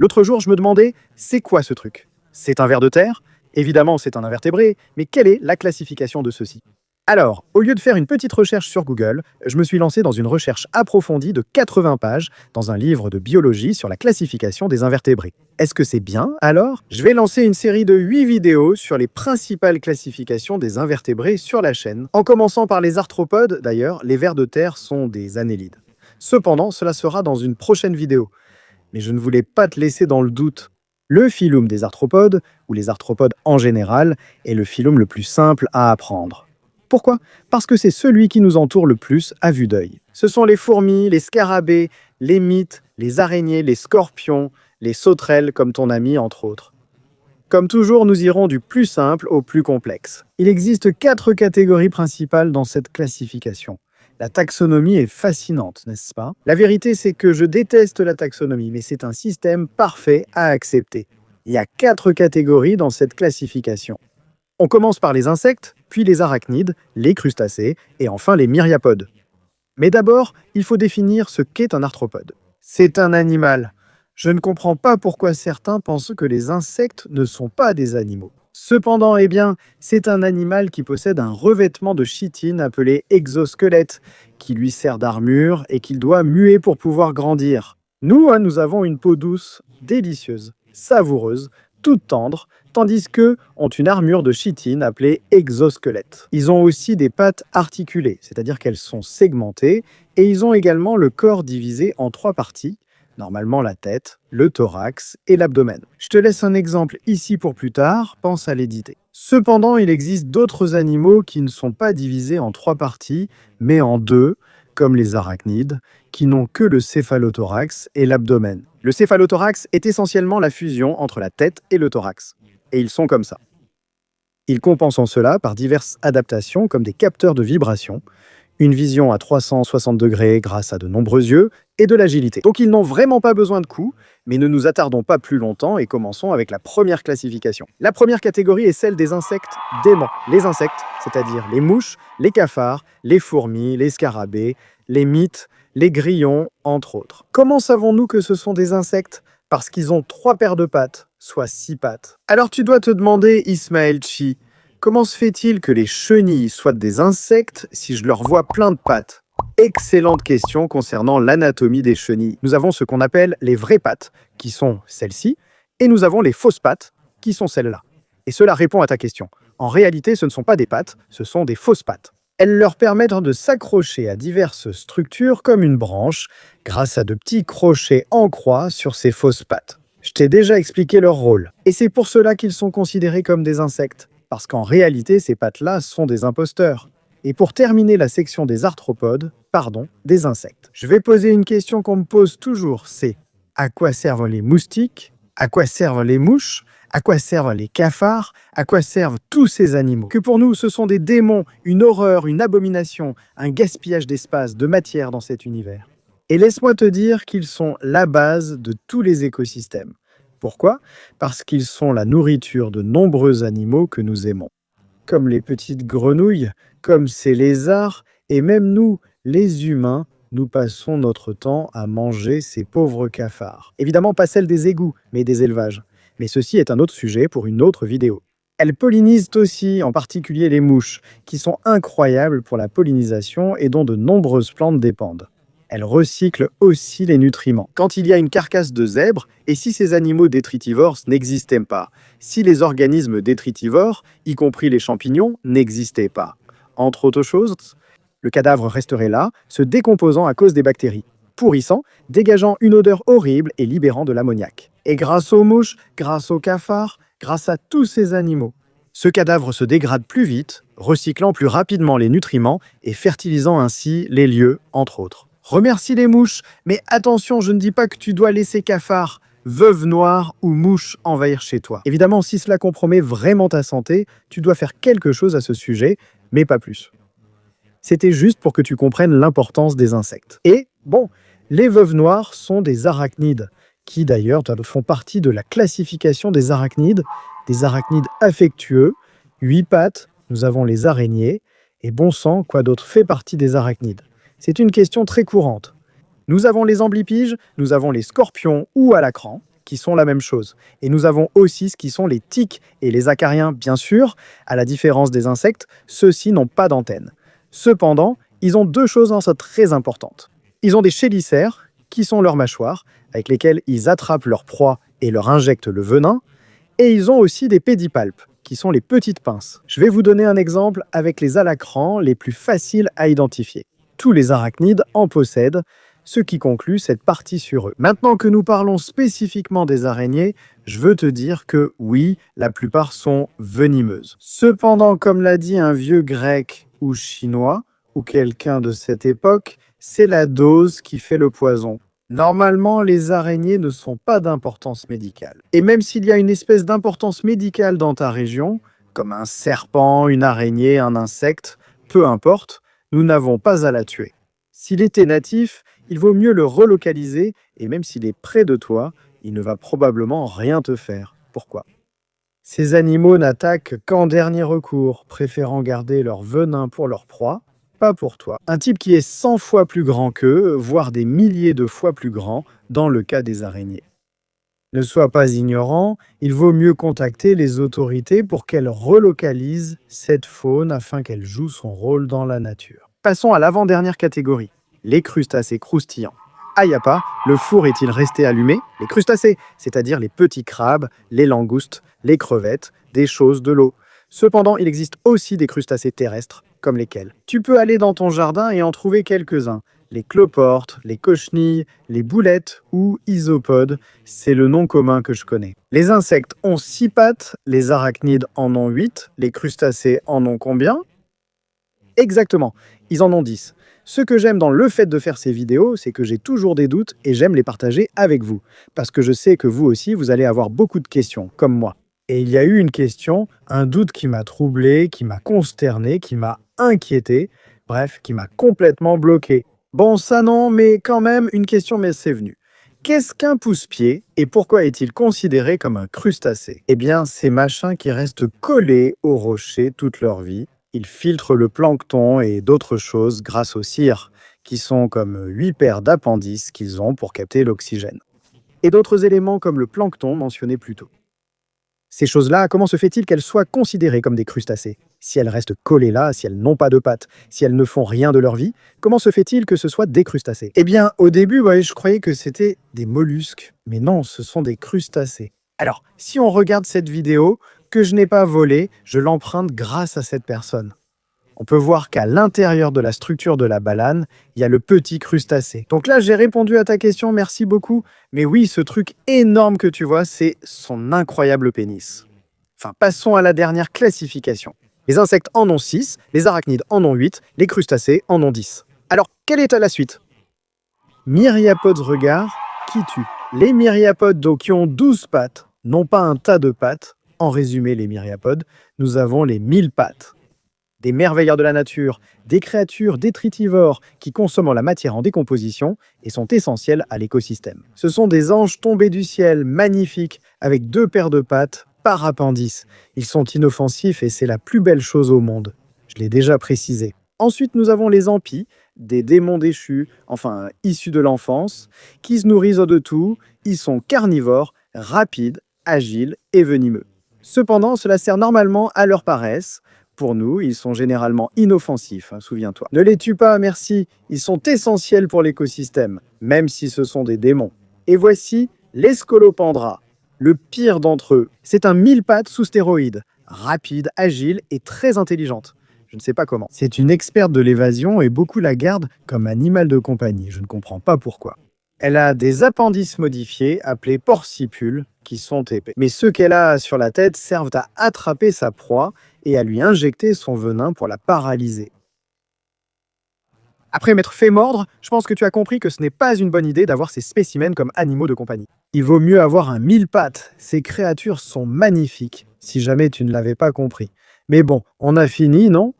L'autre jour, je me demandais, c'est quoi ce truc? C'est un ver de terre? Évidemment, c'est un invertébré, mais quelle est la classification de ceux-ci? Alors, au lieu de faire une petite recherche sur Google, je me suis lancé dans une recherche approfondie de 80 pages dans un livre de biologie sur la classification des invertébrés. Est-ce que c'est bien alors? Je vais lancer une série de 8 vidéos sur les principales classifications des invertébrés sur la chaîne, en commençant par les arthropodes. D'ailleurs, les vers de terre sont des annélides. Cependant, cela sera dans une prochaine vidéo. Mais je ne voulais pas te laisser dans le doute. Le phylum des arthropodes, ou les arthropodes en général, est le phylum le plus simple à apprendre. Pourquoi? Parce que c'est celui qui nous entoure le plus à vue d'œil. Ce sont les fourmis, les scarabées, les mites, les araignées, les scorpions, les sauterelles comme ton ami entre autres. Comme toujours, nous irons du plus simple au plus complexe. Il existe 4 catégories principales dans cette classification. La taxonomie est fascinante, n'est-ce pas? La vérité, c'est que je déteste la taxonomie, mais c'est un système parfait à accepter. Il y a 4 catégories dans cette classification. On commence par les insectes, puis les arachnides, les crustacés, et enfin les myriapodes. Mais d'abord, il faut définir ce qu'est un arthropode. C'est un animal. Je ne comprends pas pourquoi certains pensent que les insectes ne sont pas des animaux. Cependant, c'est un animal qui possède un revêtement de chitine appelé exosquelette, qui lui sert d'armure et qu'il doit muer pour pouvoir grandir. Nous avons une peau douce, délicieuse, savoureuse, toute tendre, tandis qu'eux ont une armure de chitine appelée exosquelette. Ils ont aussi des pattes articulées, c'est-à-dire qu'elles sont segmentées, et ils ont également le corps divisé en 3 parties, normalement la tête, le thorax et l'abdomen. Je te laisse un exemple ici pour plus tard, pense à l'éditer. Cependant, il existe d'autres animaux qui ne sont pas divisés en 3 parties, mais en 2, comme les arachnides, qui n'ont que le céphalothorax et l'abdomen. Le céphalothorax est essentiellement la fusion entre la tête et le thorax. Et ils sont comme ça. Ils compensent en cela par diverses adaptations comme des capteurs de vibration, une vision à 360 degrés grâce à de nombreux yeux et de l'agilité. Donc ils n'ont vraiment pas besoin de coups, mais ne nous attardons pas plus longtemps et commençons avec la première classification. La première catégorie est celle des insectes d'aimants. Les insectes, c'est-à-dire les mouches, les cafards, les fourmis, les scarabées, les mites, les grillons, entre autres. Comment savons-nous que ce sont des insectes? Parce qu'ils ont 3 paires de pattes, soit 6 pattes. Alors tu dois te demander, Ismaël Chi, comment se fait-il que les chenilles soient des insectes si je leur vois plein de pattes? Excellente question concernant l'anatomie des chenilles. Nous avons ce qu'on appelle les vraies pattes, qui sont celles-ci, et nous avons les fausses pattes, qui sont celles-là. Et cela répond à ta question. En réalité, ce ne sont pas des pattes, ce sont des fausses pattes. Elles leur permettent de s'accrocher à diverses structures comme une branche, grâce à de petits crochets en croix sur ces fausses pattes. Je t'ai déjà expliqué leur rôle, et c'est pour cela qu'ils sont considérés comme des insectes. Parce qu'en réalité, ces pattes-là sont des imposteurs. Et pour terminer la section des arthropodes, des insectes, je vais poser une question qu'on me pose toujours, c'est à quoi servent les moustiques? À quoi servent les mouches? À quoi servent les cafards? À quoi servent tous ces animaux? Que pour nous, ce sont des démons, une horreur, une abomination, un gaspillage d'espace, de matière dans cet univers. Et laisse-moi te dire qu'ils sont la base de tous les écosystèmes. Pourquoi? Parce qu'ils sont la nourriture de nombreux animaux que nous aimons. Comme les petites grenouilles, comme ces lézards, et même nous, les humains, nous passons notre temps à manger ces pauvres cafards. Évidemment pas celles des égouts, mais des élevages. Mais ceci est un autre sujet pour une autre vidéo. Elles pollinisent aussi, en particulier les mouches, qui sont incroyables pour la pollinisation et dont de nombreuses plantes dépendent. Elles recyclent aussi les nutriments. Quand il y a une carcasse de zèbre, et si ces animaux détritivores n'existaient pas, si les organismes détritivores, y compris les champignons, n'existaient pas, entre autres choses, le cadavre resterait là, se décomposant à cause des bactéries, pourrissant, dégageant une odeur horrible et libérant de l'ammoniac. Et grâce aux mouches, grâce aux cafards, grâce à tous ces animaux, ce cadavre se dégrade plus vite, recyclant plus rapidement les nutriments et fertilisant ainsi les lieux, entre autres. Remercie les mouches, mais attention, je ne dis pas que tu dois laisser cafards, veuves noires ou mouches envahir chez toi. Évidemment, si cela compromet vraiment ta santé, tu dois faire quelque chose à ce sujet, mais pas plus. C'était juste pour que tu comprennes l'importance des insectes. Et, les veuves noires sont des arachnides, qui d'ailleurs font partie de la classification des arachnides affectueux, 8 pattes, nous avons les araignées, et bon sang, quoi d'autre fait partie des arachnides? C'est une question très courante. Nous avons les amblypyges, nous avons les scorpions ou alacrans, qui sont la même chose. Et nous avons aussi ce qui sont les tiques et les acariens, bien sûr. À la différence des insectes, ceux-ci n'ont pas d'antenne. Cependant, ils ont deux choses très importantes. Ils ont des chélicères, qui sont leurs mâchoires, avec lesquelles ils attrapent leur proie et leur injectent le venin. Et ils ont aussi des pédipalpes, qui sont les petites pinces. Je vais vous donner un exemple avec les alacrans les plus faciles à identifier. Tous les arachnides en possèdent, ce qui conclut cette partie sur eux. Maintenant que nous parlons spécifiquement des araignées, je veux te dire que oui, la plupart sont venimeuses. Cependant, comme l'a dit un vieux grec ou chinois, ou quelqu'un de cette époque, c'est la dose qui fait le poison. Normalement, les araignées ne sont pas d'importance médicale. Et même s'il y a une espèce d'importance médicale dans ta région, comme un serpent, une araignée, un insecte, peu importe, nous n'avons pas à la tuer. S'il était natif, il vaut mieux le relocaliser, et même s'il est près de toi, il ne va probablement rien te faire. Pourquoi? Ces animaux n'attaquent qu'en dernier recours, préférant garder leur venin pour leur proie, pas pour toi. Un type qui est 100 fois plus grand qu'eux, voire des milliers de fois plus grand, dans le cas des araignées. Ne sois pas ignorant, il vaut mieux contacter les autorités pour qu'elles relocalisent cette faune afin qu'elle joue son rôle dans la nature. Passons à l'avant-dernière catégorie, les crustacés croustillants. Ah, y a pas, le four est-il resté allumé? Les crustacés, c'est-à-dire les petits crabes, les langoustes, les crevettes, des choses de l'eau. Cependant, il existe aussi des crustacés terrestres, comme lesquels. Tu peux aller dans ton jardin et en trouver quelques-uns. Les cloportes, les cochenilles, les boulettes ou isopodes, c'est le nom commun que je connais. Les insectes ont 6 pattes, les arachnides en ont 8, les crustacés en ont combien? Exactement, ils en ont 10. Ce que j'aime dans le fait de faire ces vidéos, c'est que j'ai toujours des doutes et j'aime les partager avec vous. Parce que je sais que vous aussi, vous allez avoir beaucoup de questions, comme moi. Et il y a eu une question, un doute qui m'a troublé, qui m'a consterné, qui m'a inquiété, bref, qui m'a complètement bloqué. Bon, ça non, mais quand même, une question m'est venue. Qu'est-ce qu'un pousse-pied et pourquoi est-il considéré comme un crustacé? Eh bien, ces machins qui restent collés aux rochers toute leur vie. Ils filtrent le plancton et d'autres choses grâce aux cires, qui sont comme 8 paires d'appendices qu'ils ont pour capter l'oxygène. Et d'autres éléments comme le plancton mentionné plus tôt. Ces choses-là, comment se fait-il qu'elles soient considérées comme des crustacés? Si elles restent collées là, si elles n'ont pas de pattes, si elles ne font rien de leur vie, comment se fait-il que ce soit des crustacés? Eh bien, au début, je croyais que c'était des mollusques. Mais non, ce sont des crustacés. Alors, si on regarde cette vidéo, que je n'ai pas volée, je l'emprunte grâce à cette personne. On peut voir qu'à l'intérieur de la structure de la balane, il y a le petit crustacé. Donc là, j'ai répondu à ta question, merci beaucoup. Mais oui, ce truc énorme que tu vois, c'est son incroyable pénis. Enfin, passons à la dernière classification. Les insectes en ont 6, les arachnides en ont 8, les crustacés en ont 10. Alors, quelle est la suite? Myriapodes regard, qui tue? Les myriapodes donc, qui ont 12 pattes, non pas un tas de pattes. En résumé, les myriapodes, nous avons les 1000 pattes. Des merveilleurs de la nature, des créatures détritivores qui consomment la matière en décomposition et sont essentielles à l'écosystème. Ce sont des anges tombés du ciel, magnifiques, avec 2 paires de pattes par appendice. Ils sont inoffensifs et c'est la plus belle chose au monde. Je l'ai déjà précisé. Ensuite, nous avons les ampis, des démons déchus, enfin issus de l'enfance, qui se nourrissent de tout. Ils sont carnivores, rapides, agiles et venimeux. Cependant, cela sert normalement à leur paresse. Pour nous, ils sont généralement inoffensifs, souviens-toi. Ne les tue pas, merci, ils sont essentiels pour l'écosystème, même si ce sont des démons. Et voici les Scolopendra, le pire d'entre eux. C'est un 1000 pattes sous stéroïdes, rapide, agile et très intelligente. Je ne sais pas comment. C'est une experte de l'évasion et beaucoup la gardent comme animal de compagnie, je ne comprends pas pourquoi. Elle a des appendices modifiés appelés porcipules qui sont épais. Mais ceux qu'elle a sur la tête servent à attraper sa proie et à lui injecter son venin pour la paralyser. Après m'être fait mordre, je pense que tu as compris que ce n'est pas une bonne idée d'avoir ces spécimens comme animaux de compagnie. Il vaut mieux avoir un 1000 pattes. Ces créatures sont magnifiques, si jamais tu ne l'avais pas compris. Mais bon, on a fini, non?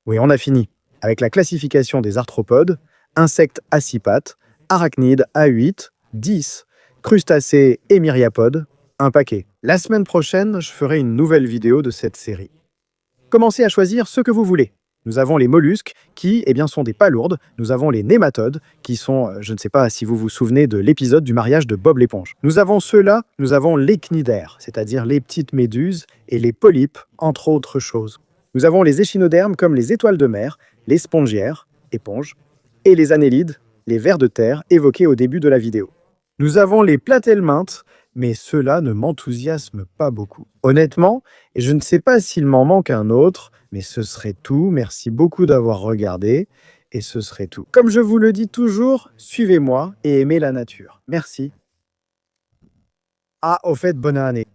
Oui, on a fini. Avec la classification des arthropodes, insectes à 6 pattes, arachnides à 8, 10, crustacés et myriapodes, un paquet. La semaine prochaine, je ferai une nouvelle vidéo de cette série. Commencez à choisir ce que vous voulez. Nous avons les mollusques qui, eh bien, sont des palourdes. Nous avons les nématodes qui sont, je ne sais pas si vous vous souvenez de l'épisode du mariage de Bob l'éponge. Nous avons ceux-là, nous avons les cnidaires, c'est-à-dire les petites méduses et les polypes, entre autres choses. Nous avons les échinodermes comme les étoiles de mer, les spongiaires, éponges, et les annélides, les vers de terre évoqués au début de la vidéo. Nous avons les platelmintes, mais ceux-là ne m'enthousiasment pas beaucoup. Honnêtement, et je ne sais pas s'il m'en manque un autre, mais ce serait tout. Merci beaucoup d'avoir regardé, et ce serait tout. Comme je vous le dis toujours, suivez-moi et aimez la nature. Merci. Ah, au fait, bonne année.